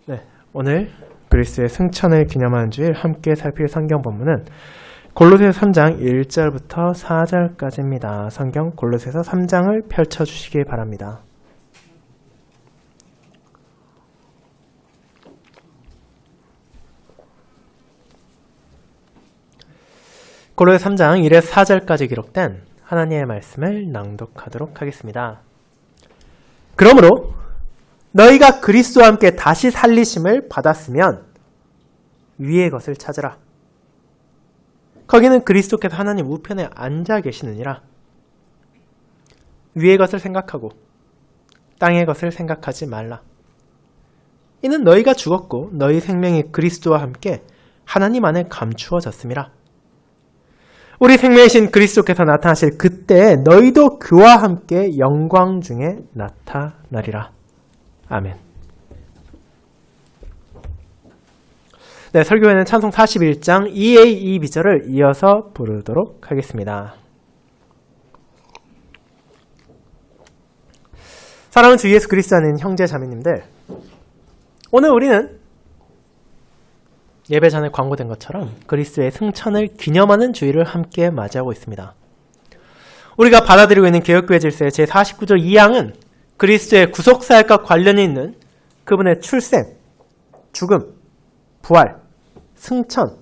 네, 오늘 그리스의 승천을 기념하는 주일 함께 살필 성경 본문은 골로새서 3장 1절부터 4절까지입니다. 성경 골로새서 3장을 펼쳐주시기 바랍니다. 골로새서 3장 1에서 4절까지 기록된 하나님의 말씀을 낭독하도록 하겠습니다. 그러므로 너희가 그리스도와 함께 다시 살리심을 받았으면 위의 것을 찾으라. 거기는 그리스도께서 하나님 우편에 앉아 계시느니라. 위의 것을 생각하고 땅의 것을 생각하지 말라. 이는 너희가 죽었고 너희 생명이 그리스도와 함께 하나님 안에 감추어졌음이라. 우리 생명이신 그리스도께서 나타나실 그때에 너희도 그와 함께 영광 중에 나타나리라. 아멘. 네, 설교회는 찬송 41장 2a 2b절을 이어서 부르도록 하겠습니다. 사랑하는 주 예수 그리스도 안에 있는 형제 자매님들, 오늘 우리는 예배 전에 광고된 것처럼 그리스도의 승천을 기념하는 주일을 함께 맞이하고 있습니다. 우리가 받아들이고 있는 개혁교회 질서의 제49조 2항은 그리스도의 구속사역과 관련이 있는 그분의 출생, 죽음, 부활, 승천,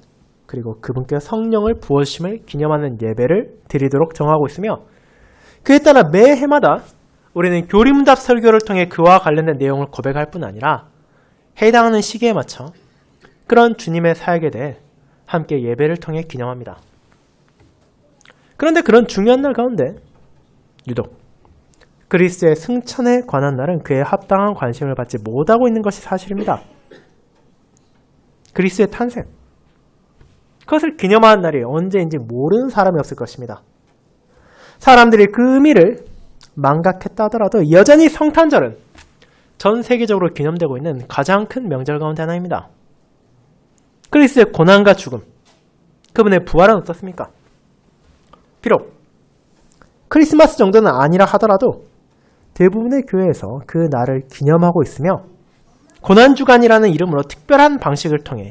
그리고 그분께 성령을 부어주심을 기념하는 예배를 드리도록 정하고 있으며, 그에 따라 매해마다 우리는 교리문답 설교를 통해 그와 관련된 내용을 고백할 뿐 아니라 해당하는 시기에 맞춰 그런 주님의 사역에 대해 함께 예배를 통해 기념합니다. 그런데 그런 중요한 날 가운데 유독 그리스도의 승천에 관한 날은 그에 합당한 관심을 받지 못하고 있는 것이 사실입니다. 그리스도의 탄생, 그것을 기념하는 날이 언제인지 모르는 사람이 없을 것입니다. 사람들이 그 의미를 망각했다 하더라도 여전히 성탄절은 전 세계적으로 기념되고 있는 가장 큰 명절 가운데 하나입니다. 그리스도의 고난과 죽음, 그분의 부활은 어떻습니까? 비록 크리스마스 정도는 아니라 하더라도 대부분의 교회에서 그 날을 기념하고 있으며 고난주간이라는 이름으로 특별한 방식을 통해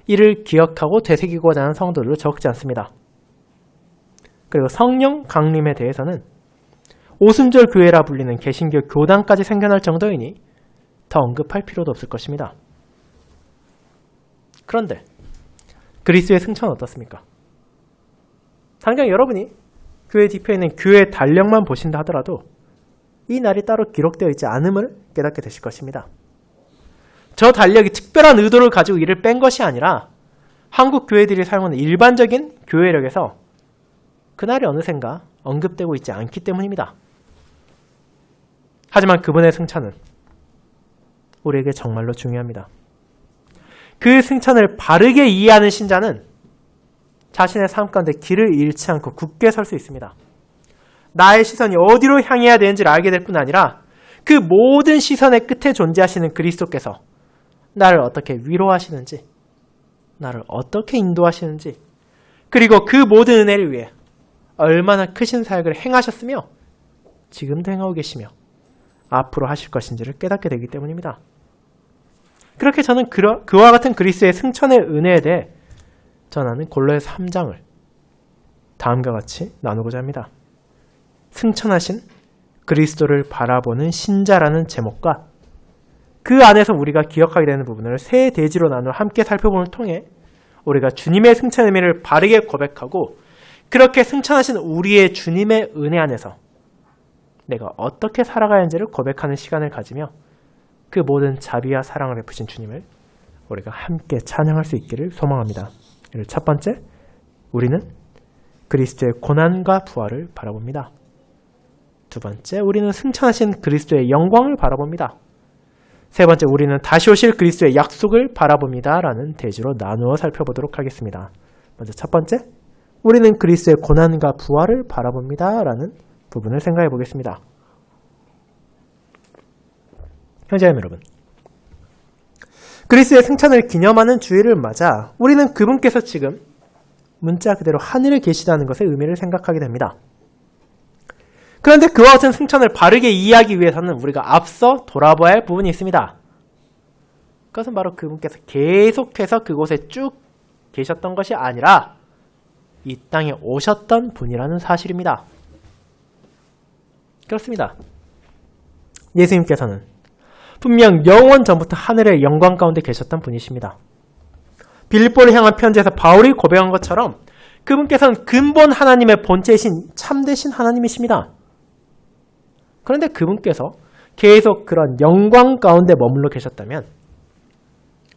이를 기억하고 되새기고자 하는 성도들도 적지 않습니다. 그리고 성령 강림에 대해서는 오순절 교회라 불리는 개신교 교단까지 생겨날 정도이니 더 언급할 필요도 없을 것입니다. 그런데 그리스도의 승천은 어떻습니까? 당장 여러분이 교회 뒤편에 있는 교회 달력만 보신다 하더라도 이 날이 따로 기록되어 있지 않음을 깨닫게 되실 것입니다. 저 달력이 특별한 의도를 가지고 이를 뺀 것이 아니라 한국 교회들이 사용하는 일반적인 교회력에서 그날이 어느샌가 언급되고 있지 않기 때문입니다. 하지만 그분의 승천은 우리에게 정말로 중요합니다. 그 승천을 바르게 이해하는 신자는 자신의 삶 가운데 길을 잃지 않고 굳게 설 수 있습니다. 나의 시선이 어디로 향해야 되는지를 알게 될 뿐 아니라 그 모든 시선의 끝에 존재하시는 그리스도께서 나를 어떻게 위로하시는지, 나를 어떻게 인도하시는지, 그리고 그 모든 은혜를 위해 얼마나 크신 사역을 행하셨으며 지금도 행하고 계시며 앞으로 하실 것인지를 깨닫게 되기 때문입니다. 그렇게 저는 그와 같은 그리스도의 승천의 은혜에 대해 전하는 골로새서 3장을 다음과 같이 나누고자 합니다. 승천하신 그리스도를 바라보는 신자라는 제목과 그 안에서 우리가 기억하게 되는 부분을 세 대지로 나누어 함께 살펴봄을 통해 우리가 주님의 승천의 의미를 바르게 고백하고 그렇게 승천하신 우리의 주님의 은혜 안에서 내가 어떻게 살아가야 하는지를 고백하는 시간을 가지며 그 모든 자비와 사랑을 베푸신 주님을 우리가 함께 찬양할 수 있기를 소망합니다. 첫 번째, 우리는 그리스도의 고난과 부활을 바라봅니다. 두 번째, 우리는 승천하신 그리스도의 영광을 바라봅니다. 세 번째, 우리는 다시 오실 그리스도의 약속을 바라봅니다. 라는 대지로 나누어 살펴보도록 하겠습니다. 먼저 첫 번째, 우리는 그리스도의 고난과 부활을 바라봅니다. 라는 부분을 생각해 보겠습니다. 형제자매 여러분, 그리스도의 승천을 기념하는 주일을 맞아 우리는 그분께서 지금 문자 그대로 하늘에 계시다는 것의 의미를 생각하게 됩니다. 그런데 그와 같은 승천을 바르게 이해하기 위해서는 우리가 앞서 돌아봐야 할 부분이 있습니다. 그것은 바로 그분께서 계속해서 그곳에 쭉 계셨던 것이 아니라 이 땅에 오셨던 분이라는 사실입니다. 그렇습니다. 예수님께서는 분명 영원 전부터 하늘의 영광 가운데 계셨던 분이십니다. 빌립보를 향한 편지에서 바울이 고백한 것처럼 그분께서는 근본 하나님의 본체이신 참되신 하나님이십니다. 그런데 그분께서 계속 그런 영광 가운데 머물러 계셨다면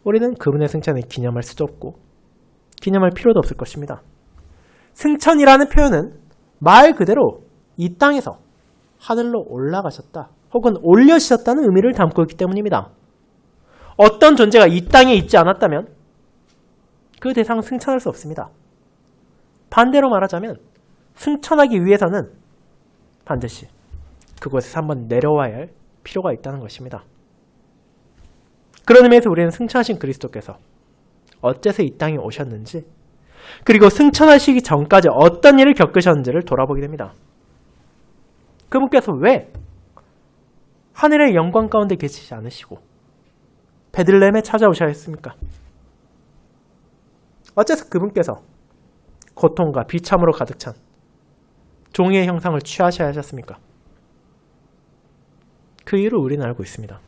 우리는 그분의 승천을 기념할 수도 없고 기념할 필요도 없을 것입니다. 승천이라는 표현은 말 그대로 이 땅에서 하늘로 올라가셨다 혹은 올려주셨다는 의미를 담고 있기 때문입니다. 어떤 존재가 이 땅에 있지 않았다면 그 대상은 승천할 수 없습니다. 반대로 말하자면 승천하기 위해서는 반드시 그곳에서 한번 내려와야 할 필요가 있다는 것입니다. 그런 의미에서 우리는 승천하신 그리스도께서 어째서 이 땅에 오셨는지 그리고 승천하시기 전까지 어떤 일을 겪으셨는지를 돌아보게 됩니다. 그분께서 왜 하늘의 영광 가운데 계시지 않으시고 베들레헴에 찾아오셔야 했습니까? 어째서 그분께서 고통과 비참으로 가득 찬 종이의 형상을 취하셔야 하셨습니까? 그 이유를 우리는 알고 있습니다.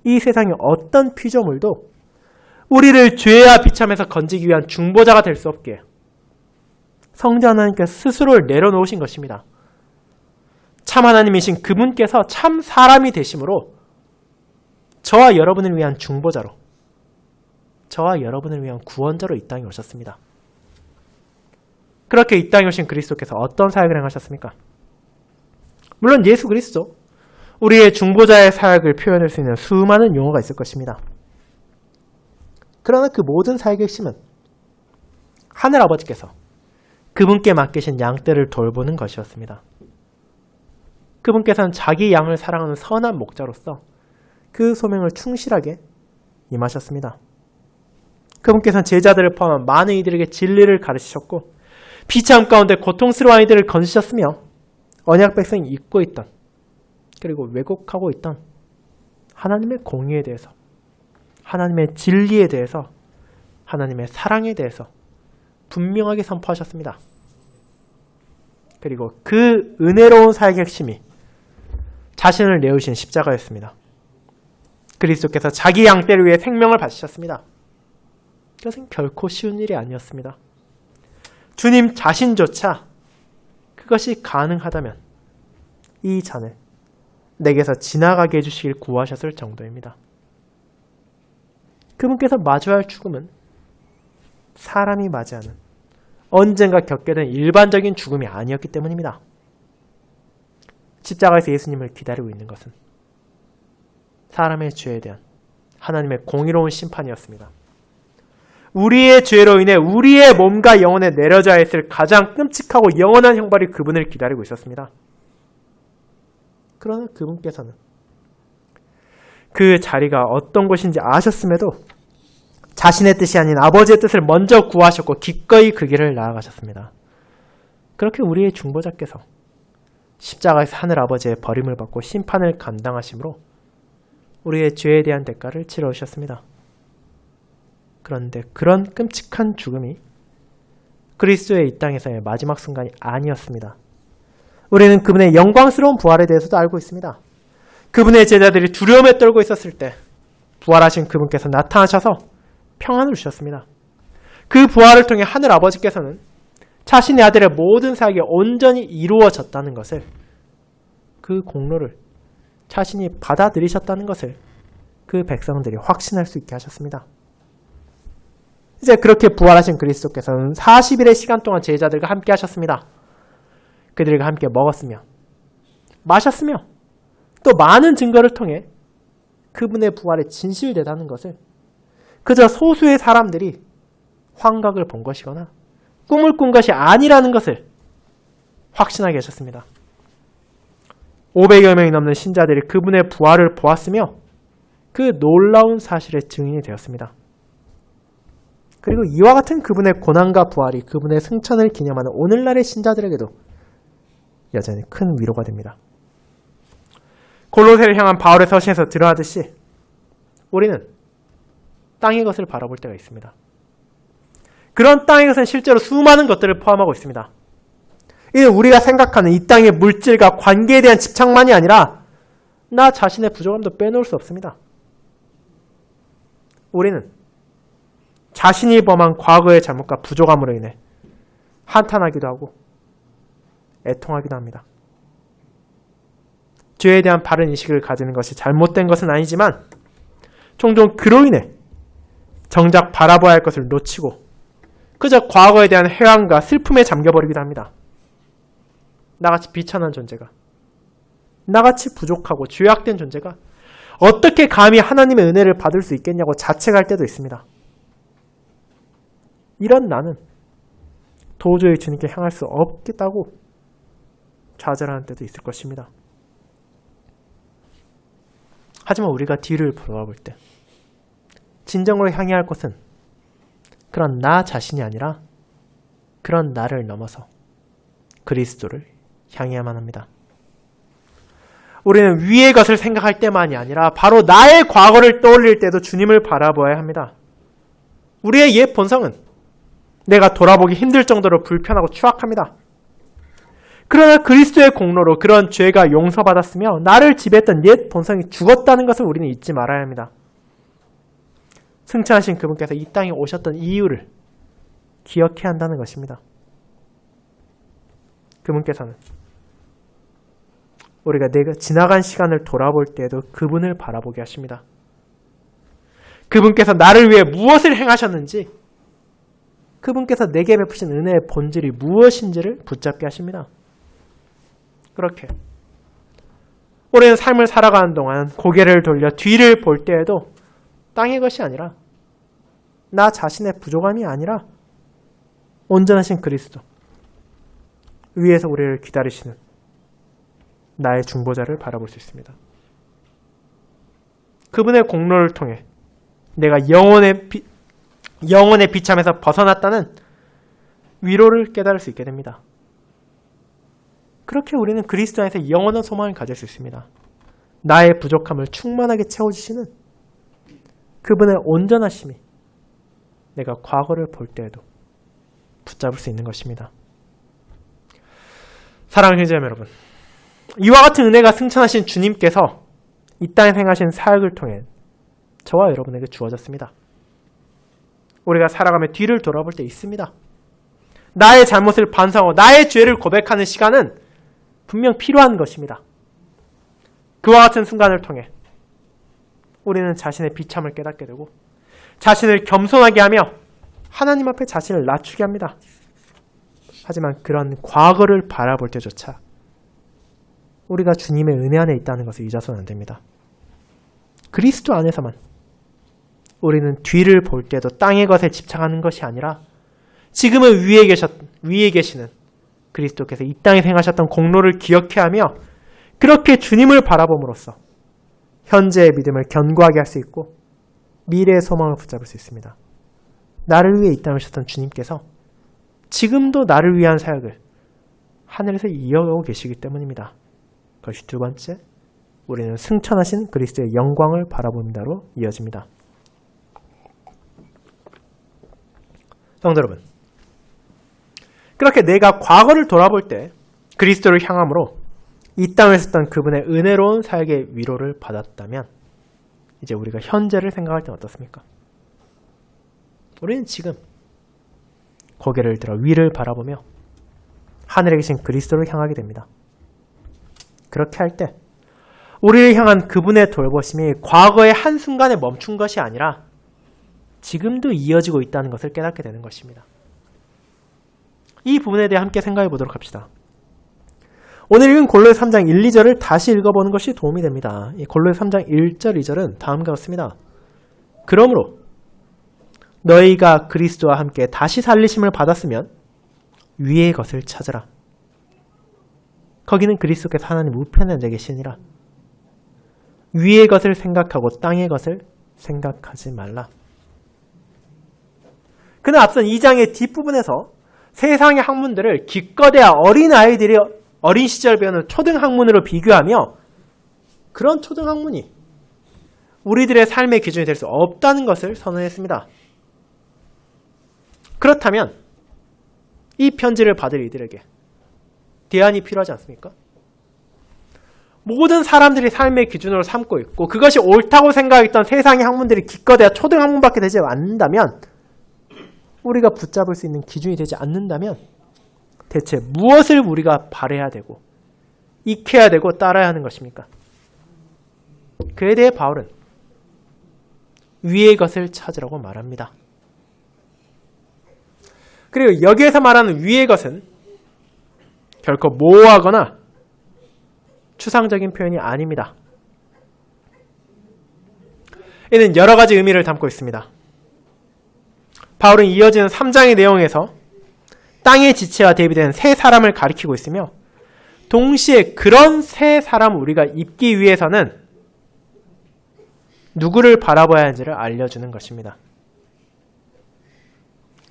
이 세상의 어떤 피조물도 우리를 죄와 비참에서 건지기 위한 중보자가 될 수 없게 성자 하나님께서 스스로를 내려놓으신 것입니다. 참 하나님이신 그분께서 참 사람이 되심으로 저와 여러분을 위한 중보자로 저와 여러분을 위한 구원자로 이 땅에 오셨습니다. 그렇게 이 땅에 오신 그리스도께서 어떤 사역을 행하셨습니까? 물론 예수 그리스도 우리의 중보자의 사역을 표현할 수 있는 수많은 용어가 있을 것입니다. 그러나 그 모든 사역의 핵심은 하늘 아버지께서 그분께 맡기신 양떼를 돌보는 것이었습니다. 그분께서는 자기 양을 사랑하는 선한 목자로서 그 소명을 충실하게 임하셨습니다. 그분께서는 제자들을 포함한 많은 이들에게 진리를 가르치셨고 비참 가운데 고통스러운 아이들을 건지셨으며 언약 백성이 잊고 있던 그리고 왜곡하고 있던 하나님의 공의에 대해서 하나님의 진리에 대해서 하나님의 사랑에 대해서 분명하게 선포하셨습니다. 그리고 그 은혜로운 사역의 핵심이 자신을 내어주신 십자가였습니다. 그리스도께서 자기 양떼를 위해 생명을 바치셨습니다. 그것은 결코 쉬운 일이 아니었습니다. 주님 자신조차 그것이 가능하다면 이 잔을 내게서 지나가게 해주시길 구하셨을 정도입니다. 그분께서 마주할 죽음은 사람이 맞이하는 언젠가 겪게 된 일반적인 죽음이 아니었기 때문입니다. 십자가에서 예수님을 기다리고 있는 것은 사람의 죄에 대한 하나님의 공의로운 심판이었습니다. 우리의 죄로 인해 우리의 몸과 영혼에 내려져야 했을 가장 끔찍하고 영원한 형벌이 그분을 기다리고 있었습니다. 그러나 그분께서는 그 자리가 어떤 곳인지 아셨음에도 자신의 뜻이 아닌 아버지의 뜻을 먼저 구하셨고 기꺼이 그 길을 나아가셨습니다. 그렇게 우리의 중보자께서 십자가에서 하늘 아버지의 버림을 받고 심판을 감당하심으로 우리의 죄에 대한 대가를 치러오셨습니다. 그런데 그런 끔찍한 죽음이 그리스도의 이 땅에서의 마지막 순간이 아니었습니다. 우리는 그분의 영광스러운 부활에 대해서도 알고 있습니다. 그분의 제자들이 두려움에 떨고 있었을 때 부활하신 그분께서 나타나셔서 평안을 주셨습니다. 그 부활을 통해 하늘 아버지께서는 자신의 아들의 모든 사역이 온전히 이루어졌다는 것을, 그 공로를 자신이 받아들이셨다는 것을 그 백성들이 확신할 수 있게 하셨습니다. 이제 그렇게 부활하신 그리스도께서는 40일의 시간 동안 제자들과 함께 하셨습니다. 그들과 함께 먹었으며 마셨으며 또 많은 증거를 통해 그분의 부활에 진실되다는 것을 그저 소수의 사람들이 환각을 본 것이거나 꿈을 꾼 것이 아니라는 것을 확신하게 하셨습니다. 500여 명이 넘는 신자들이 그분의 부활을 보았으며 그 놀라운 사실의 증인이 되었습니다. 그리고 이와 같은 그분의 고난과 부활이 그분의 승천을 기념하는 오늘날의 신자들에게도 여전히 큰 위로가 됩니다. 골로새를 향한 바울의 서신에서 드러나듯이 우리는 땅의 것을 바라볼 때가 있습니다. 그런 땅의 것은 실제로 수많은 것들을 포함하고 있습니다. 이는 우리가 생각하는 이 땅의 물질과 관계에 대한 집착만이 아니라 나 자신의 부족함도 빼놓을 수 없습니다. 우리는 자신이 범한 과거의 잘못과 부족함으로 인해 한탄하기도 하고 애통하기도 합니다. 죄에 대한 바른 인식을 가지는 것이 잘못된 것은 아니지만 종종 그로 인해 정작 바라봐야 할 것을 놓치고 그저 과거에 대한 회한과 슬픔에 잠겨버리기도 합니다. 나같이 비천한 존재가, 나같이 부족하고 죄악된 존재가 어떻게 감히 하나님의 은혜를 받을 수 있겠냐고 자책할 때도 있습니다. 이런 나는 도저히 주님께 향할 수 없겠다고 좌절하는 때도 있을 것입니다. 하지만 우리가 뒤를 돌아볼 때 진정으로 향해야 할 것은 그런 나 자신이 아니라 그런 나를 넘어서 그리스도를 향해야만 합니다. 우리는 위의 것을 생각할 때만이 아니라 바로 나의 과거를 떠올릴 때도 주님을 바라보아야 합니다. 우리의 옛 본성은 내가 돌아보기 힘들 정도로 불편하고 추악합니다. 그러나 그리스도의 공로로 그런 죄가 용서받았으며 나를 지배했던 옛 본성이 죽었다는 것을 우리는 잊지 말아야 합니다. 승천하신 그분께서 이 땅에 오셨던 이유를 기억해야 한다는 것입니다. 그분께서는 우리가 내가 지나간 시간을 돌아볼 때에도 그분을 바라보게 하십니다. 그분께서 나를 위해 무엇을 행하셨는지, 그분께서 내게 베푸신 은혜의 본질이 무엇인지를 붙잡게 하십니다. 그렇게 우리는 삶을 살아가는 동안 고개를 돌려 뒤를 볼 때에도 땅의 것이 아니라 나 자신의 부족함이 아니라 온전하신 그리스도, 위에서 우리를 기다리시는 나의 중보자를 바라볼 수 있습니다. 그분의 공로를 통해 내가 영혼의 비참에서 벗어났다는 위로를 깨달을 수 있게 됩니다. 그렇게 우리는 그리스도 안에서 영원한 소망을 가질 수 있습니다. 나의 부족함을 충만하게 채워주시는 그분의 온전하심이 내가 과거를 볼 때에도 붙잡을 수 있는 것입니다. 사랑하는 형제자매 여러분, 이와 같은 은혜가 승천하신 주님께서 이 땅에 행하신 사역을 통해 저와 여러분에게 주어졌습니다. 우리가 살아가며 뒤를 돌아볼 때 있습니다. 나의 잘못을 반성하고 나의 죄를 고백하는 시간은 분명 필요한 것입니다. 그와 같은 순간을 통해 우리는 자신의 비참을 깨닫게 되고 자신을 겸손하게 하며 하나님 앞에 자신을 낮추게 합니다. 하지만 그런 과거를 바라볼 때조차 우리가 주님의 은혜 안에 있다는 것을 잊어서는 안 됩니다. 그리스도 안에서만 우리는 뒤를 볼 때도 땅의 것에 집착하는 것이 아니라 지금은 위에 계시는 그리스도께서 이 땅에 행하셨던 공로를 기억해야 하며 그렇게 주님을 바라봄으로써 현재의 믿음을 견고하게 할 수 있고 미래의 소망을 붙잡을 수 있습니다. 나를 위해 이 땅에 오셨던 주님께서 지금도 나를 위한 사역을 하늘에서 이어가고 계시기 때문입니다. 그것이 두 번째, 우리는 승천하신 그리스도의 영광을 바라본다로 이어집니다. 성도 여러분, 그렇게 내가 과거를 돌아볼 때 그리스도를 향함으로 이 땅에 있었던 그분의 은혜로운 사역의 위로를 받았다면 이제 우리가 현재를 생각할 때는 어떻습니까? 우리는 지금 고개를 들어 위를 바라보며 하늘에 계신 그리스도를 향하게 됩니다. 그렇게 할 때 우리를 향한 그분의 돌보심이 과거의 한순간에 멈춘 것이 아니라 지금도 이어지고 있다는 것을 깨닫게 되는 것입니다. 이 부분에 대해 함께 생각해 보도록 합시다. 오늘 읽은 골로새 3장 1, 2절을 다시 읽어보는 것이 도움이 됩니다. 이 골로새 3장 1절, 2절은 다음과 같습니다. 그러므로 너희가 그리스도와 함께 다시 살리심을 받았으면 위의 것을 찾으라. 거기는 그리스도께서 하나님 우편에 앉아 계시니라. 위의 것을 생각하고 땅의 것을 생각하지 말라. 그는 앞선 2장의 뒷부분에서 세상의 학문들을 기껏해야 어린아이들이 어린 시절 배우는 초등학문으로 비교하며 그런 초등학문이 우리들의 삶의 기준이 될 수 없다는 것을 선언했습니다. 그렇다면 이 편지를 받을 이들에게 대안이 필요하지 않습니까? 모든 사람들이 삶의 기준으로 삼고 있고 그것이 옳다고 생각했던 세상의 학문들이 기껏해야 초등학문밖에 되지 않는다면, 우리가 붙잡을 수 있는 기준이 되지 않는다면 대체 무엇을 우리가 바라야 되고 익혀야 되고 따라야 하는 것입니까? 그에 대해 바울은 위의 것을 찾으라고 말합니다. 그리고 여기에서 말하는 위의 것은 결코 모호하거나 추상적인 표현이 아닙니다. 이는 여러 가지 의미를 담고 있습니다. 바울은 이어지는 3장의 내용에서 땅의 지체와 대비되는 세 사람을 가리키고 있으며, 동시에 그런 세 사람을 우리가 입기 위해서는 누구를 바라봐야 하는지를 알려주는 것입니다.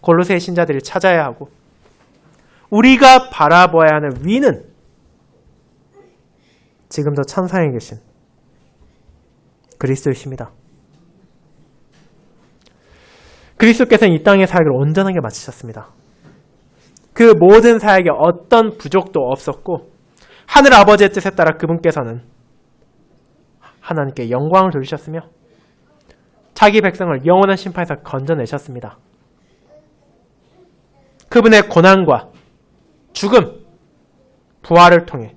골로새 신자들이 찾아야 하고 우리가 바라봐야 하는 위는 지금도 천상에 계신 그리스도이십니다. 그리스도께서는 이 땅의 사역을 온전하게 마치셨습니다. 그 모든 사역에 어떤 부족도 없었고 하늘 아버지의 뜻에 따라 그분께서는 하나님께 영광을 돌리셨으며 자기 백성을 영원한 심판에서 건져내셨습니다. 그분의 고난과 죽음, 부활을 통해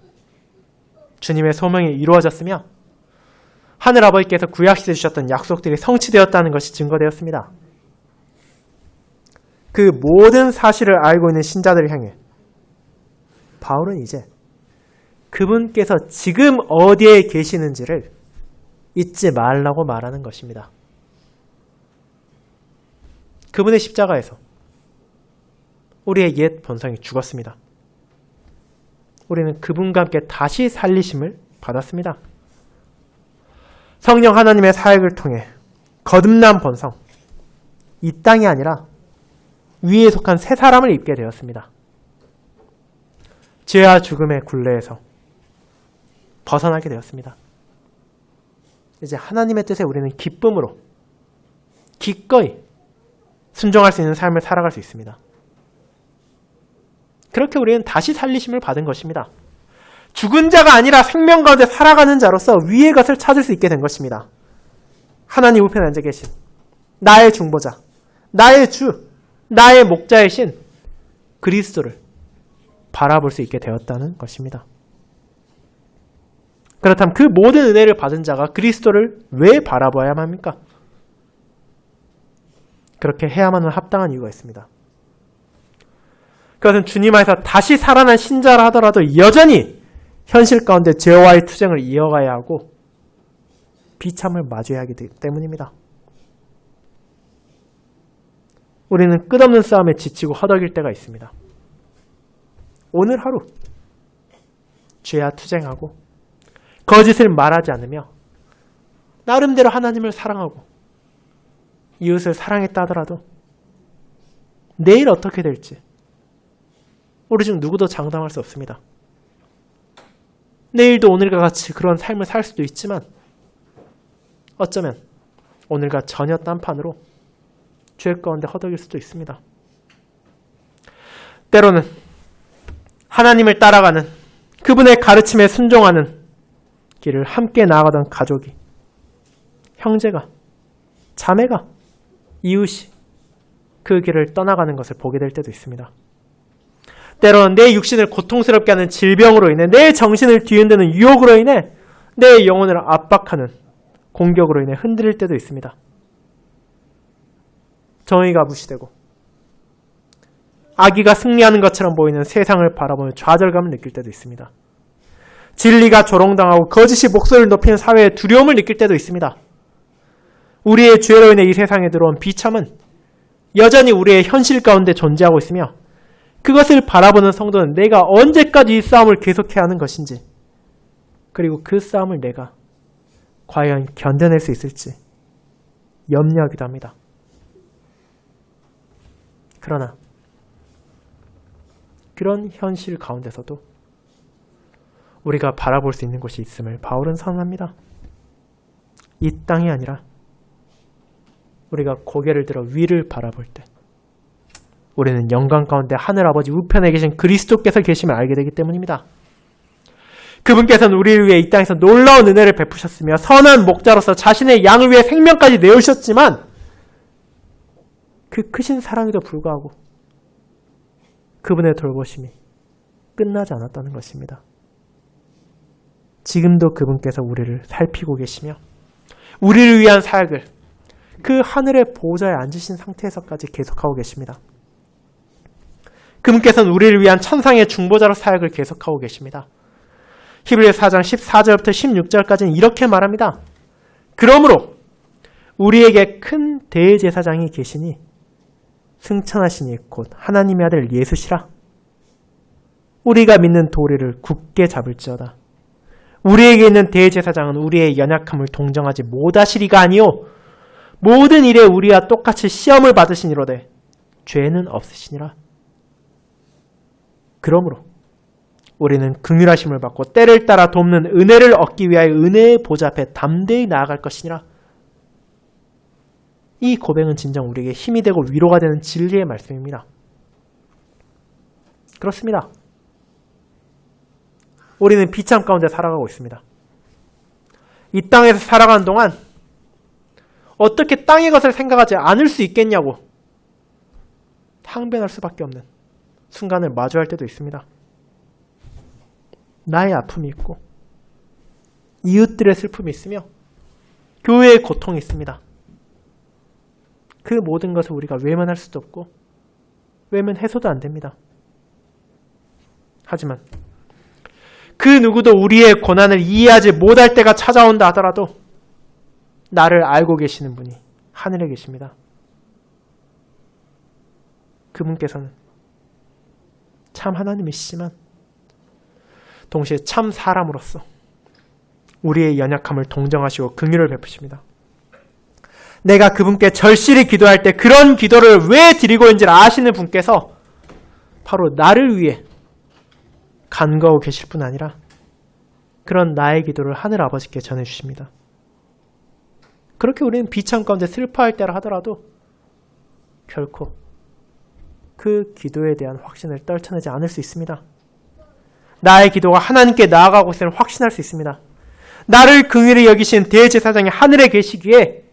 주님의 소명이 이루어졌으며 하늘 아버지께서 구약시대 주셨던 약속들이 성취되었다는 것이 증거되었습니다. 그 모든 사실을 알고 있는 신자들을 향해 바울은 이제 그분께서 지금 어디에 계시는지를 잊지 말라고 말하는 것입니다. 그분의 십자가에서 우리의 옛 본성이 죽었습니다. 우리는 그분과 함께 다시 살리심을 받았습니다. 성령 하나님의 사역을 통해 거듭난 본성, 이 땅이 아니라 위에 속한 새 사람을 입게 되었습니다. 죄와 죽음의 굴레에서 벗어나게 되었습니다. 이제 하나님의 뜻에 우리는 기쁨으로 기꺼이 순종할 수 있는 삶을 살아갈 수 있습니다. 그렇게 우리는 다시 살리심을 받은 것입니다. 죽은 자가 아니라 생명 가운데 살아가는 자로서 위의 것을 찾을 수 있게 된 것입니다. 하나님 우편에 앉아 계신 나의 중보자, 나의 주, 나의 목자이신 그리스도를 바라볼 수 있게 되었다는 것입니다. 그렇다면 그 모든 은혜를 받은 자가 그리스도를 왜 바라봐야만 합니까? 그렇게 해야만 하는 합당한 이유가 있습니다. 그것은 주님 안에서 다시 살아난 신자라 하더라도 여전히 현실 가운데 죄와의 투쟁을 이어가야 하고 비참을 마주해야 하기 때문입니다. 우리는 끝없는 싸움에 지치고 허덕일 때가 있습니다. 오늘 하루 죄와 투쟁하고 거짓을 말하지 않으며 나름대로 하나님을 사랑하고 이웃을 사랑했다 하더라도 내일 어떻게 될지 우리 중 누구도 장담할 수 없습니다. 내일도 오늘과 같이 그런 삶을 살 수도 있지만 어쩌면 오늘과 전혀 딴판으로 죄 가운데 허덕일 수도 있습니다. 때로는 하나님을 따라가는 그분의 가르침에 순종하는 길을 함께 나아가던 가족이, 형제가, 자매가, 이웃이 그 길을 떠나가는 것을 보게 될 때도 있습니다. 때로는 내 육신을 고통스럽게 하는 질병으로 인해, 내 정신을 뒤흔드는 유혹으로 인해, 내 영혼을 압박하는 공격으로 인해 흔들릴 때도 있습니다. 정의가 무시되고 악의가 승리하는 것처럼 보이는 세상을 바라보며 좌절감을 느낄 때도 있습니다. 진리가 조롱당하고 거짓이 목소리를 높이는 사회에 두려움을 느낄 때도 있습니다. 우리의 죄로 인해 이 세상에 들어온 비참은 여전히 우리의 현실 가운데 존재하고 있으며 그것을 바라보는 성도는 내가 언제까지 이 싸움을 계속해야 하는 것인지, 그리고 그 싸움을 내가 과연 견뎌낼 수 있을지 염려하기도 합니다. 그러나 그런 현실 가운데서도 우리가 바라볼 수 있는 곳이 있음을 바울은 선언합니다. 이 땅이 아니라 우리가 고개를 들어 위를 바라볼 때 우리는 영광 가운데 하늘아버지 우편에 계신 그리스도께서 계심을 알게 되기 때문입니다. 그분께서는 우리를 위해 이 땅에서 놀라운 은혜를 베푸셨으며 선한 목자로서 자신의 양을 위해 생명까지 내어주셨지만 그 크신 사랑에도 불구하고 그분의 돌보심이 끝나지 않았다는 것입니다. 지금도 그분께서 우리를 살피고 계시며 우리를 위한 사역을 그 하늘의 보좌에 앉으신 상태에서까지 계속하고 계십니다. 그분께서는 우리를 위한 천상의 중보자로 사역을 계속하고 계십니다. 히브리서 4장 14절부터 16절까지는 이렇게 말합니다. 그러므로 우리에게 큰 대제사장이 계시니 승천하시니 곧 하나님의 아들 예수시라. 우리가 믿는 도리를 굳게 잡을지어다. 우리에게 있는 대제사장은 우리의 연약함을 동정하지 못하시리가 아니요 모든 일에 우리와 똑같이 시험을 받으시니로되 죄는 없으시니라. 그러므로 우리는 긍휼하심을 받고 때를 따라 돕는 은혜를 얻기 위하여 은혜의 보좌 앞에 담대히 나아갈 것이니라. 이 고백은 진정 우리에게 힘이 되고 위로가 되는 진리의 말씀입니다. 그렇습니다. 우리는 비참 가운데 살아가고 있습니다. 이 땅에서 살아가는 동안 어떻게 땅의 것을 생각하지 않을 수 있겠냐고 항변할 수밖에 없는 순간을 마주할 때도 있습니다. 나의 아픔이 있고 이웃들의 슬픔이 있으며 교회의 고통이 있습니다. 그 모든 것을 우리가 외면할 수도 없고 외면해서도 안 됩니다. 하지만 그 누구도 우리의 고난을 이해하지 못할 때가 찾아온다 하더라도 나를 알고 계시는 분이 하늘에 계십니다. 그분께서는 참 하나님이시지만 동시에 참 사람으로서 우리의 연약함을 동정하시고 긍휼을 베푸십니다. 내가 그분께 절실히 기도할 때 그런 기도를 왜 드리고 있는지를 아시는 분께서 바로 나를 위해 간구하고 계실 뿐 아니라 그런 나의 기도를 하늘 아버지께 전해주십니다. 그렇게 우리는 비참 가운데 슬퍼할 때라 하더라도 결코 그 기도에 대한 확신을 떨쳐내지 않을 수 있습니다. 나의 기도가 하나님께 나아가고 있음을 확신할 수 있습니다. 나를 긍휼히 여기신 대제사장이 하늘에 계시기에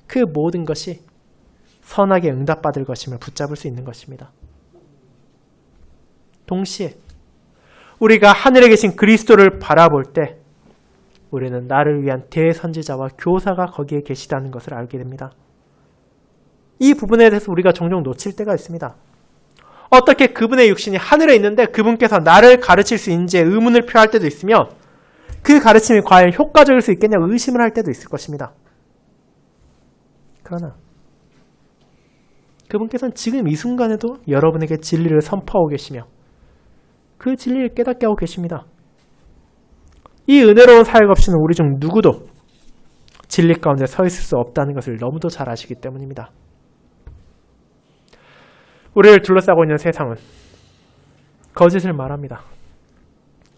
그 모든 것이 선하게 응답받을 것임을 붙잡을 수 있는 것입니다. 동시에 우리가 하늘에 계신 그리스도를 바라볼 때 우리는 나를 위한 대선지자와 교사가 거기에 계시다는 것을 알게 됩니다. 이 부분에 대해서 우리가 종종 놓칠 때가 있습니다. 어떻게 그분의 육신이 하늘에 있는데 그분께서 나를 가르칠 수 있는지에 의문을 표할 때도 있으며 그 가르침이 과연 효과적일 수 있겠냐 의심을 할 때도 있을 것입니다. 그러나 그분께서는 지금 이 순간에도 여러분에게 진리를 선포하고 계시며 그 진리를 깨닫게 하고 계십니다. 이 은혜로운 사역 없이는 우리 중 누구도 진리 가운데 서 있을 수 없다는 것을 너무도 잘 아시기 때문입니다. 우리를 둘러싸고 있는 세상은 거짓을 말합니다.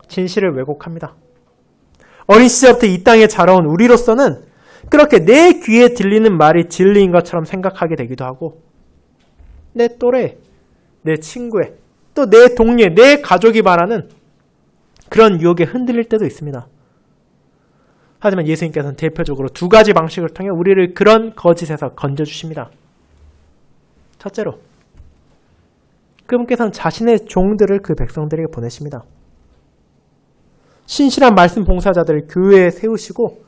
진실을 왜곡합니다. 어린 시절부터 이 땅에 자라온 우리로서는 그렇게 내 귀에 들리는 말이 진리인 것처럼 생각하게 되기도 하고 내 또래, 내 친구의, 또 내 동료의, 내 가족이 말하는 그런 유혹에 흔들릴 때도 있습니다. 하지만 예수님께서는 대표적으로 두 가지 방식을 통해 우리를 그런 거짓에서 건져주십니다. 첫째로 그분께서는 자신의 종들을 그 백성들에게 보내십니다. 신실한 말씀 봉사자들을 교회에 세우시고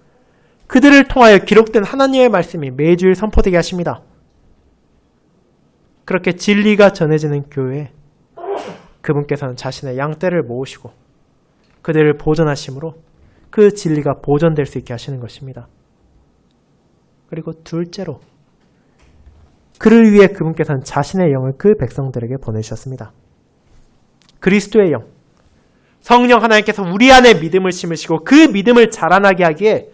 그들을 통하여 기록된 하나님의 말씀이 매주일 선포되게 하십니다. 그렇게 진리가 전해지는 교회에 그분께서는 자신의 양떼를 모으시고 그들을 보존하심으로 그 진리가 보존될 수 있게 하시는 것입니다. 그리고 둘째로 그를 위해 그분께서는 자신의 영을 그 백성들에게 보내주셨습니다. 그리스도의 영, 성령 하나님께서 우리 안에 믿음을 심으시고 그 믿음을 자라나게 하기에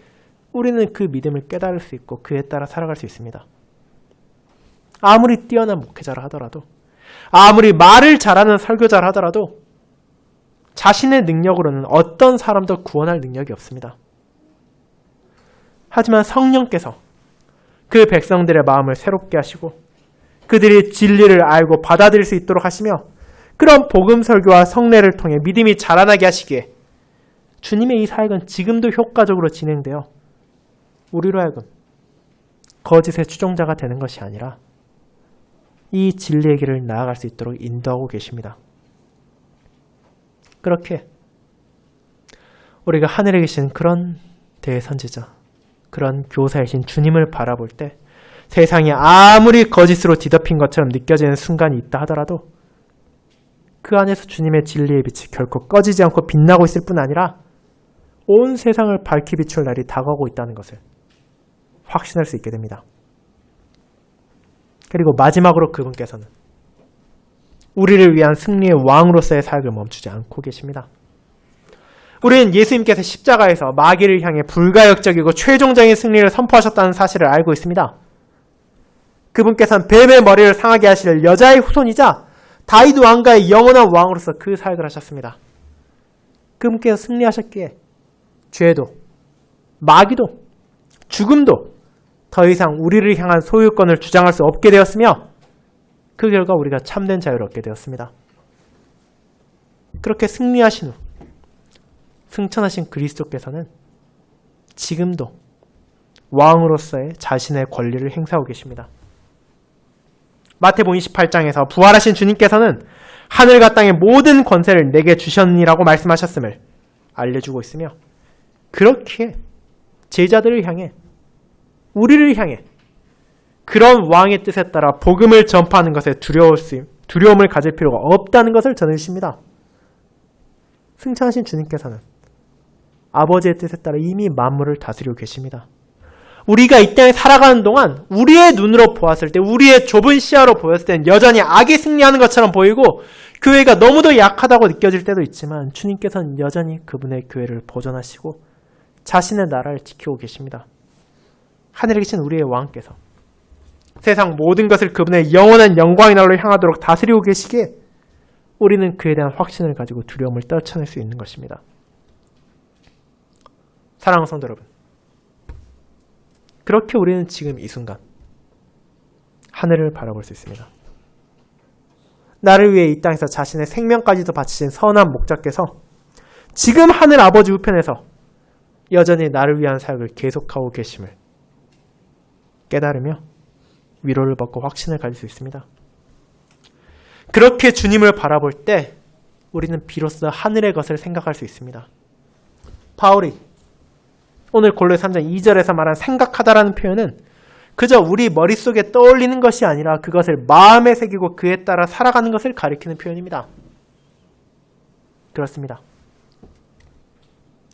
우리는 그 믿음을 깨달을 수 있고 그에 따라 살아갈 수 있습니다. 아무리 뛰어난 목회자라 하더라도 아무리 말을 잘하는 설교자라 하더라도 자신의 능력으로는 어떤 사람도 구원할 능력이 없습니다. 하지만 성령께서 그 백성들의 마음을 새롭게 하시고 그들이 진리를 알고 받아들일 수 있도록 하시며 그런 복음 설교와 성례를 통해 믿음이 자라나게 하시기에 주님의 이 사역은 지금도 효과적으로 진행되어 우리로 하여금 거짓의 추종자가 되는 것이 아니라 이 진리의 길을 나아갈 수 있도록 인도하고 계십니다. 그렇게 우리가 하늘에 계신 그런 대선지자, 그런 교사이신 주님을 바라볼 때 세상이 아무리 거짓으로 뒤덮인 것처럼 느껴지는 순간이 있다 하더라도 그 안에서 주님의 진리의 빛이 결코 꺼지지 않고 빛나고 있을 뿐 아니라 온 세상을 밝히 비출 날이 다가오고 있다는 것을 확신할 수 있게 됩니다. 그리고 마지막으로 그분께서는 우리를 위한 승리의 왕으로서의 사역을 멈추지 않고 계십니다. 우리는 예수님께서 십자가에서 마귀를 향해 불가역적이고 최종적인 승리를 선포하셨다는 사실을 알고 있습니다. 그분께서는 뱀의 머리를 상하게 하실 여자의 후손이자 다윗 왕가의 영원한 왕으로서 그 사역을 하셨습니다. 그분께서 승리하셨기에 죄도, 마귀도, 죽음도 더 이상 우리를 향한 소유권을 주장할 수 없게 되었으며 그 결과 우리가 참된 자유를 얻게 되었습니다. 그렇게 승리하신 후 승천하신 그리스도께서는 지금도 왕으로서의 자신의 권리를 행사하고 계십니다. 마태복음 28장에서 부활하신 주님께서는 하늘과 땅의 모든 권세를 내게 주셨니라고 말씀하셨음을 알려주고 있으며 그렇게 제자들을 향해 우리를 향해 그런 왕의 뜻에 따라 복음을 전파하는 것에 두려움을 가질 필요가 없다는 것을 전해주십니다. 승천하신 주님께서는 아버지의 뜻에 따라 이미 만물을 다스리고 계십니다. 우리가 이 땅에 살아가는 동안 우리의 눈으로 보았을 때, 우리의 좁은 시야로 보였을 때는 여전히 악이 승리하는 것처럼 보이고 교회가 너무도 약하다고 느껴질 때도 있지만 주님께서는 여전히 그분의 교회를 보존하시고 자신의 나라를 지키고 계십니다. 하늘에 계신 우리의 왕께서 세상 모든 것을 그분의 영원한 영광의 날로 향하도록 다스리고 계시기에 우리는 그에 대한 확신을 가지고 두려움을 떨쳐낼 수 있는 것입니다. 사랑하는 성도 여러분, 그렇게 우리는 지금 이 순간 하늘을 바라볼 수 있습니다. 나를 위해 이 땅에서 자신의 생명까지도 바치신 선한 목자께서 지금 하늘 아버지 우편에서 여전히 나를 위한 사역을 계속하고 계심을 깨달으며 위로를 받고 확신을 가질 수 있습니다. 그렇게 주님을 바라볼 때 우리는 비로소 하늘의 것을 생각할 수 있습니다. 바울이 오늘 골로새 3장 2절에서 말한 생각하다라는 표현은 그저 우리 머릿속에 떠올리는 것이 아니라 그것을 마음에 새기고 그에 따라 살아가는 것을 가리키는 표현입니다. 그렇습니다.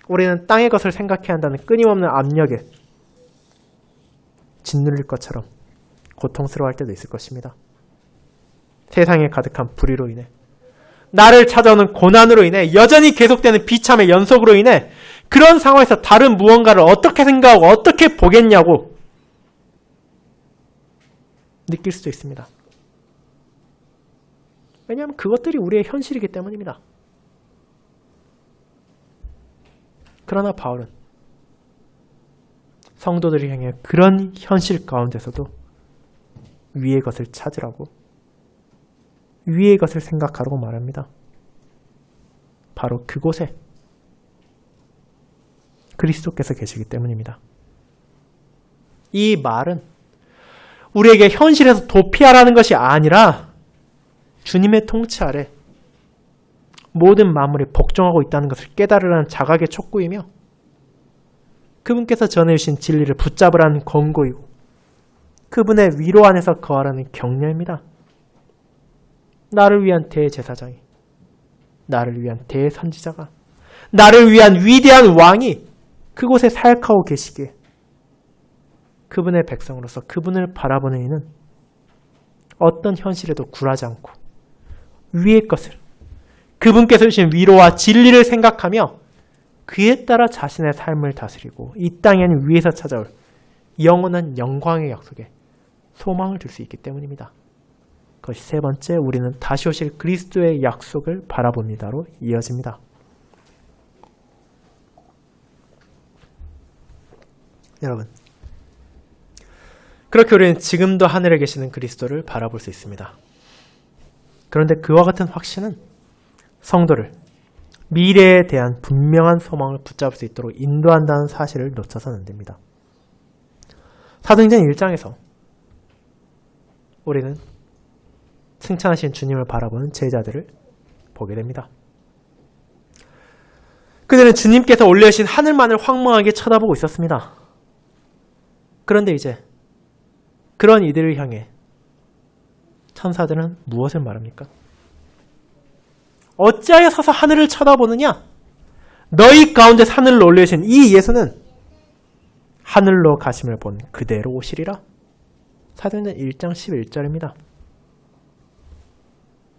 우리는 땅의 것을 생각해야 한다는 끊임없는 압력에 짓눌릴 것처럼 고통스러워할 때도 있을 것입니다. 세상에 가득한 불의로 인해, 나를 찾아오는 고난으로 인해, 여전히 계속되는 비참의 연속으로 인해 그런 상황에서 다른 무언가를 어떻게 생각하고 어떻게 보겠냐고 느낄 수도 있습니다. 왜냐하면 그것들이 우리의 현실이기 때문입니다. 그러나 바울은 성도들을 향해 그런 현실 가운데서도 위의 것을 찾으라고, 위의 것을 생각하라고 말합니다. 바로 그곳에 그리스도께서 계시기 때문입니다. 이 말은 우리에게 현실에서 도피하라는 것이 아니라 주님의 통치 아래 모든 만물이 복종하고 있다는 것을 깨달으라는 자각의 촉구이며 그분께서 전해주신 진리를 붙잡으라는 권고이고 그분의 위로 안에서 거하라는 격려입니다. 나를 위한 대제사장이, 나를 위한 대선지자가, 나를 위한 위대한 왕이 그곳에 사역하고 계시기에 그분의 백성으로서 그분을 바라보는 이는 어떤 현실에도 굴하지 않고 위의 것을, 그분께서 주신 위로와 진리를 생각하며 그에 따라 자신의 삶을 다스리고 이 땅에는 위에서 찾아올 영원한 영광의 약속에 소망을 둘 수 있기 때문입니다. 그것이 세 번째, 우리는 다시 오실 그리스도의 약속을 바라봅니다로 이어집니다. 여러분, 그렇게 우리는 지금도 하늘에 계시는 그리스도를 바라볼 수 있습니다. 그런데 그와 같은 확신은 성도를 미래에 대한 분명한 소망을 붙잡을 수 있도록 인도한다는 사실을 놓쳐서는 안 됩니다. 사도행전 1장에서 우리는 승천하신 주님을 바라보는 제자들을 보게 됩니다. 그들은 주님께서 올려주신 하늘만을 황망하게 쳐다보고 있었습니다. 그런데 이제 그런 이들을 향해 천사들은 무엇을 말합니까? 어찌하여 서서 하늘을 쳐다보느냐? 너희 가운데 하늘로 올려주신 이 예수는 하늘로 가심을 본 그대로 오시리라. 사도행전 1장 11절입니다.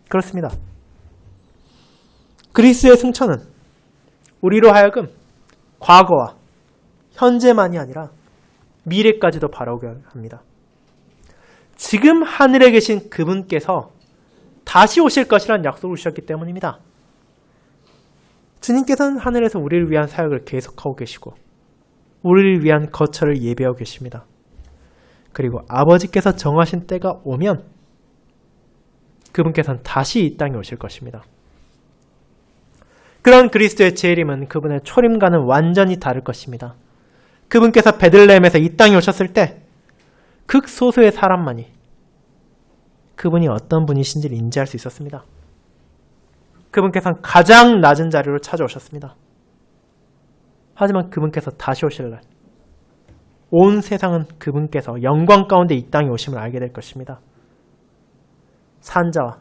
그렇습니다. 그리스도의 승천은 우리로 하여금 과거와 현재만이 아니라 미래까지도 바라오게 합니다. 지금 하늘에 계신 그분께서 다시 오실 것이라는 약속을 주셨기 때문입니다. 주님께서는 하늘에서 우리를 위한 사역을 계속하고 계시고 우리를 위한 거처를 예배하고 계십니다. 그리고 아버지께서 정하신 때가 오면 그분께서는 다시 이 땅에 오실 것입니다. 그런 그리스도의 재림은 그분의 초림과는 완전히 다를 것입니다. 그분께서 베들레헴에서 이 땅에 오셨을 때 극소수의 사람만이 그분이 어떤 분이신지를 인지할 수 있었습니다. 그분께서는 가장 낮은 자리로 찾아오셨습니다. 하지만 그분께서 다시 오실 날 온 세상은 그분께서 영광 가운데 이 땅에 오심을 알게 될 것입니다. 산자와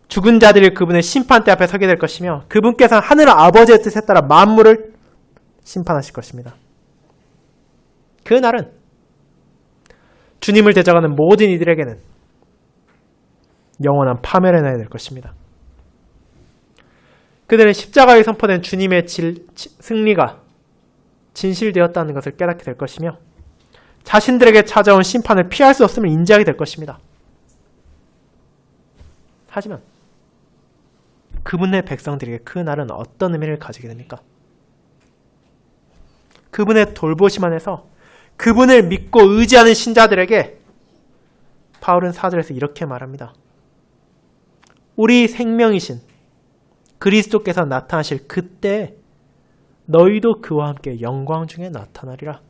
죽은 자들이 그분의 심판대 앞에 서게 될 것이며 그분께서는 하늘 아버지의 뜻에 따라 만물을 심판하실 것입니다. 그 날은 주님을 대적하는 모든 이들에게는 영원한 파멸의 날이 될 것입니다. 그들은 십자가에 선포된 주님의 승리가 진실되었다는 것을 깨닫게 될 것이며 자신들에게 찾아온 심판을 피할 수 없음을 인지하게 될 것입니다. 하지만 그분의 백성들에게 그 날은 어떤 의미를 가지게 됩니까? 그분의 돌보심 안에서 그분을 믿고 의지하는 신자들에게 바울은 4절에서 이렇게 말합니다. 우리 생명이신 그리스도께서 나타나실 그때 너희도 그와 함께 영광 중에 나타나리라.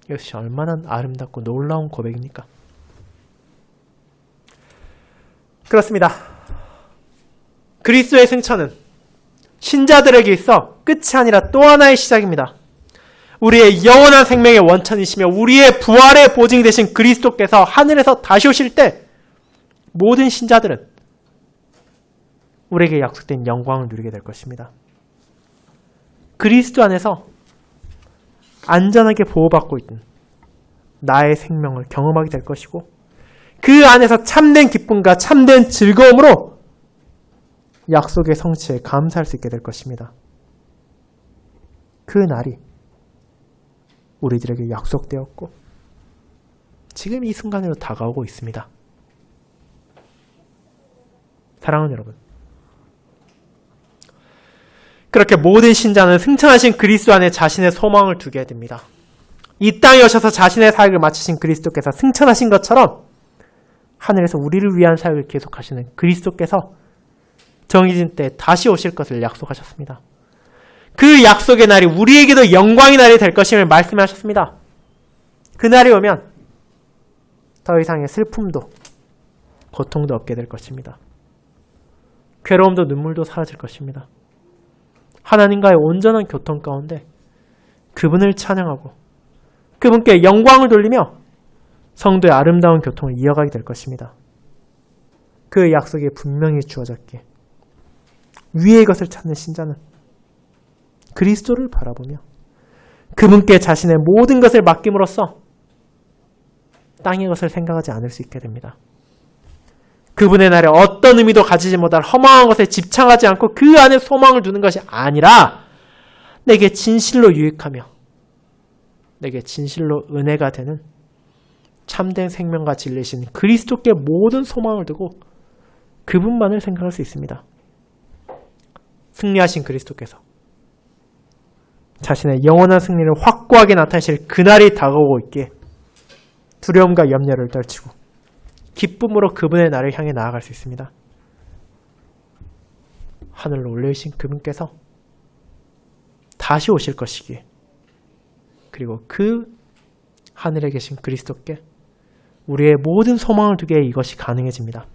이것이 얼마나 아름답고 놀라운 고백입니까? 그렇습니다. 그리스도의 승천은 신자들에게 있어 끝이 아니라 또 하나의 시작입니다. 우리의 영원한 생명의 원천이시며 우리의 부활의 보증이 되신 그리스도께서 하늘에서 다시 오실 때 모든 신자들은 우리에게 약속된 영광을 누리게 될 것입니다. 그리스도 안에서 안전하게 보호받고 있는 나의 생명을 경험하게 될 것이고 그 안에서 참된 기쁨과 참된 즐거움으로 약속의 성취에 감사할 수 있게 될 것입니다. 그 날이 우리들에게 약속되었고 지금 이 순간으로 다가오고 있습니다. 사랑하는 여러분, 그렇게 모든 신자는 승천하신 그리스도 안에 자신의 소망을 두게 됩니다. 이 땅에 오셔서 자신의 사역을 마치신 그리스도께서 승천하신 것처럼 하늘에서 우리를 위한 사역을 계속하시는 그리스도께서 정해진 때 다시 오실 것을 약속하셨습니다. 그 약속의 날이 우리에게도 영광의 날이 될 것임을 말씀하셨습니다. 그 날이 오면 더 이상의 슬픔도 고통도 없게 될 것입니다. 괴로움도 눈물도 사라질 것입니다. 하나님과의 온전한 교통 가운데 그분을 찬양하고 그분께 영광을 돌리며 성도의 아름다운 교통을 이어가게 될 것입니다. 그 약속이 분명히 주어졌기에 위의 것을 찾는 신자는 그리스도를 바라보며 그분께 자신의 모든 것을 맡김으로써 땅의 것을 생각하지 않을 수 있게 됩니다. 그분의 날에 어떤 의미도 가지지 못할 허망한 것에 집착하지 않고 그 안에 소망을 두는 것이 아니라 내게 진실로 유익하며 내게 진실로 은혜가 되는 참된 생명과 진리신 그리스도께 모든 소망을 두고 그분만을 생각할 수 있습니다. 승리하신 그리스도께서 자신의 영원한 승리를 확고하게 나타내실 그날이 다가오고 있기에 두려움과 염려를 떨치고 기쁨으로 그분의 날을 향해 나아갈 수 있습니다. 하늘로 올려주신 그분께서 다시 오실 것이기에, 그리고 그 하늘에 계신 그리스도께 우리의 모든 소망을 두기에 이것이 가능해집니다.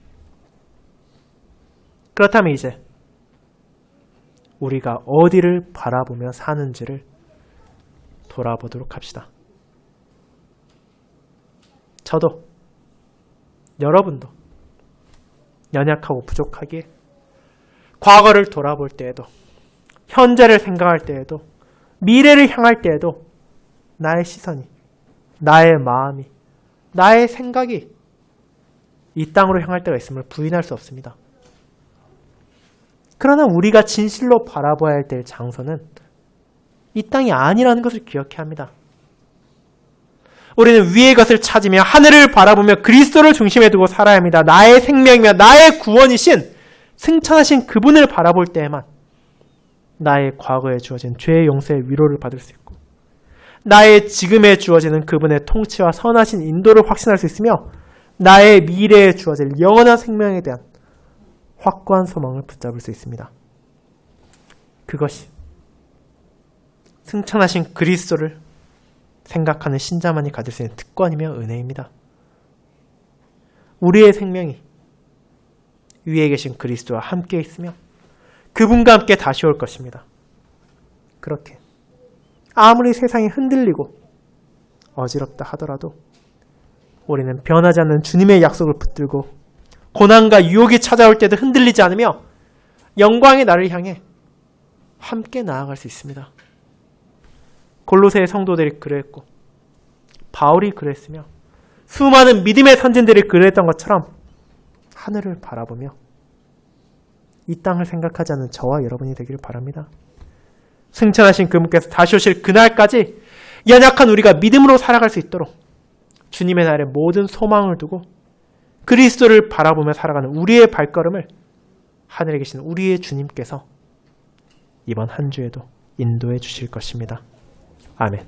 그렇다면 이제 우리가 어디를 바라보며 사는지를 돌아보도록 합시다. 저도, 여러분도 연약하고 부족하기에 과거를 돌아볼 때에도, 현재를 생각할 때에도, 미래를 향할 때에도 나의 시선이, 나의 마음이, 나의 생각이 이 땅으로 향할 때가 있음을 부인할 수 없습니다. 그러나 우리가 진실로 바라봐야 할 때의 장소는 이 땅이 아니라는 것을 기억해야 합니다. 우리는 위의 것을 찾으며 하늘을 바라보며 그리스도를 중심에 두고 살아야 합니다. 나의 생명이며 나의 구원이신 승천하신 그분을 바라볼 때에만 나의 과거에 주어진 죄의 용서의 위로를 받을 수 있고, 나의 지금에 주어지는 그분의 통치와 선하신 인도를 확신할 수 있으며, 나의 미래에 주어질 영원한 생명에 대한 확고한 소망을 붙잡을 수 있습니다. 그것이 승천하신 그리스도를 생각하는 신자만이 가질 수 있는 특권이며 은혜입니다. 우리의 생명이 위에 계신 그리스도와 함께 있으며 그분과 함께 다시 올 것입니다. 그렇게 아무리 세상이 흔들리고 어지럽다 하더라도 우리는 변하지 않는 주님의 약속을 붙들고 고난과 유혹이 찾아올 때도 흔들리지 않으며 영광의 날을 향해 함께 나아갈 수 있습니다. 골로새의 성도들이 그랬고 바울이 그랬으며 수많은 믿음의 선진들이 그랬던 것처럼 하늘을 바라보며 이 땅을 생각하지 않는 저와 여러분이 되기를 바랍니다. 승천하신 그분께서 다시 오실 그날까지 연약한 우리가 믿음으로 살아갈 수 있도록 주님의 날에 모든 소망을 두고 그리스도를 바라보며 살아가는 우리의 발걸음을 하늘에 계신 우리의 주님께서 이번 한 주에도 인도해 주실 것입니다. 아멘.